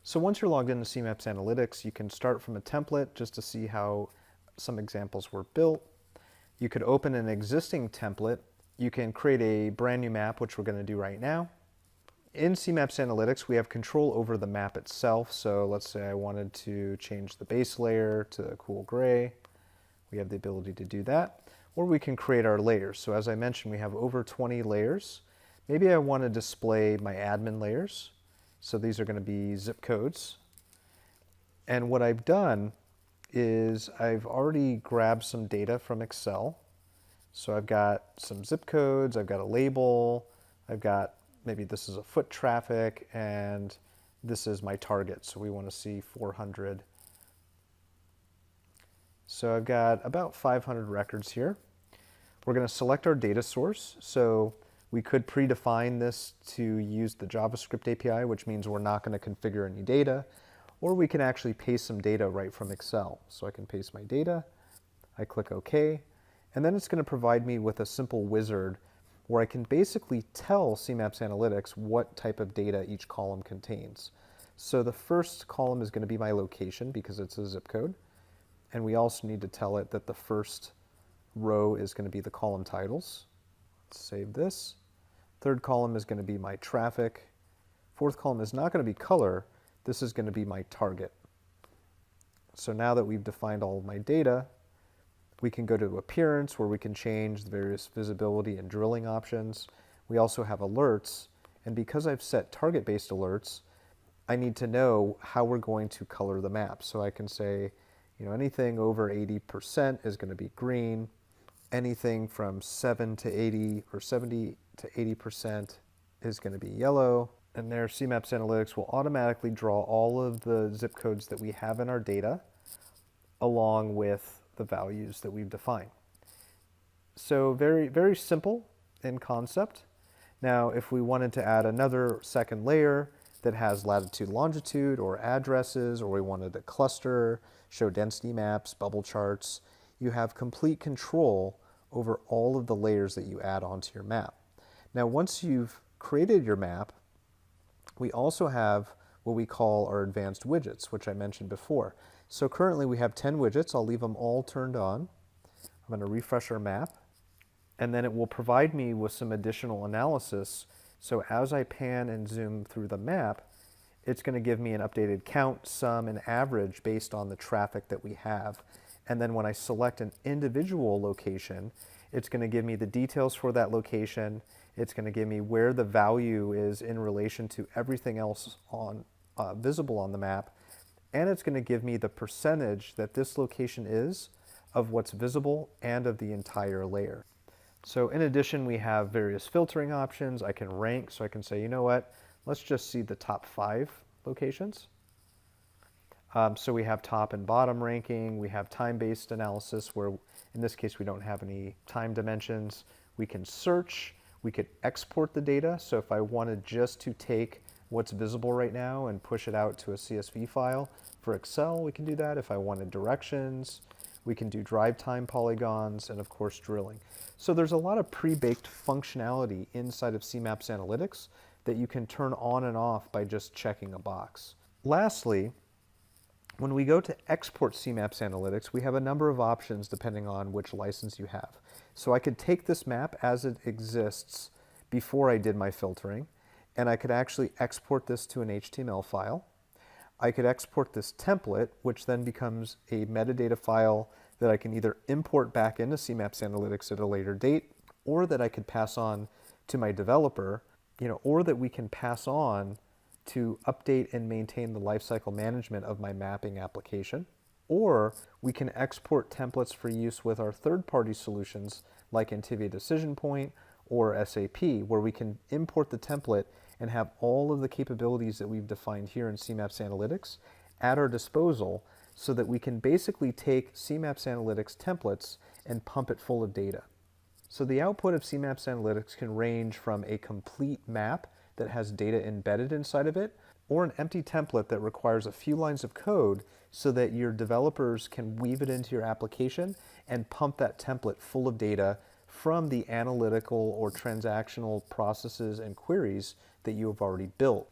So once you're logged into CMaps Analytics, you can start from a template just to see how some examples were built. You could open an existing template. You can create a brand new map, which we're going to do right now. In CMaps Analytics, we have control over the map itself. So let's say I wanted to change the base layer to cool gray. We have the ability to do that. Or we can create our layers. So as I mentioned, we have over 20 layers. Maybe I want to display my admin layers. So these are going to be zip codes. And what I've done is I've already grabbed some data from Excel. So I've got some zip codes, I've got a label, I've got, maybe this is a foot traffic, and this is my target. So we want to see 400. So I've got about 500 records here. We're going to select our data source. So we could predefine this to use the JavaScript API, which means we're not going to configure any data, or we can actually paste some data right from Excel. So I can paste my data, I click OK, and then it's going to provide me with a simple wizard where I can basically tell CMaps Analytics what type of data each column contains. So the first column is going to be my location because it's a zip code, and we also need to tell it that the first row is going to be the column titles. Let's save this. Third column is going to be my traffic. Fourth column is not going to be color. This is going to be my target. So now that we've defined all of my data, we can go to appearance where we can change the various visibility and drilling options. We also have alerts. And because I've set target-based alerts, I need to know how we're going to color the map. So I can say, anything over 80% is going to be green. Anything from 7 to 80 or 70 to 80% is going to be yellow. And there, CMaps Analytics will automatically draw all of the zip codes that we have in our data along with the values that we've defined. So very, very simple in concept. Now, if we wanted to add another second layer that has latitude, longitude, or addresses, or we wanted a cluster, show density maps, bubble charts, you have complete control over all of the layers that you add onto your map. Now, once you've created your map, we also have what we call our advanced widgets, which I mentioned before. So currently we have 10 widgets. I'll leave them all turned on. I'm going to refresh our map, and then it will provide me with some additional analysis. So as I pan and zoom through the map, it's going to give me an updated count, sum, and average based on the traffic that we have. And then when I select an individual location, it's going to give me the details for that location. It's going to give me where the value is in relation to everything else visible on the map. And it's going to give me the percentage that this location is of what's visible and of the entire layer. So in addition, we have various filtering options. I can rank, so I can say, you know what, let's just see the top 5 locations. So we have top and bottom ranking. We have time-based analysis where, in this case, we don't have any time dimensions. We can search. We could export the data. So if I wanted just to take what's visible right now and push it out to a CSV file for Excel, we can do that. If I wanted directions, we can do drive time polygons, and of course drilling. So there's a lot of pre-baked functionality inside of CMaps Analytics that you can turn on and off by just checking a box. Lastly, when we go to export CMaps Analytics, we have a number of options depending on which license you have. So I could take this map as it exists before I did my filtering, and I could actually export this to an HTML file. I could export this template, which then becomes a metadata file that I can either import back into CMaps Analytics at a later date, or that I could pass on to my developer, or that we can pass on to update and maintain the lifecycle management of my mapping application. Or we can export templates for use with our third-party solutions like Antivia Decision Point or SAP, where we can import the template and have all of the capabilities that we've defined here in CMaps Analytics at our disposal so that we can basically take CMaps Analytics templates and pump it full of data. So the output of CMaps Analytics can range from a complete map that has data embedded inside of it, or an empty template that requires a few lines of code so that your developers can weave it into your application and pump that template full of data from the analytical or transactional processes and queries that you have already built.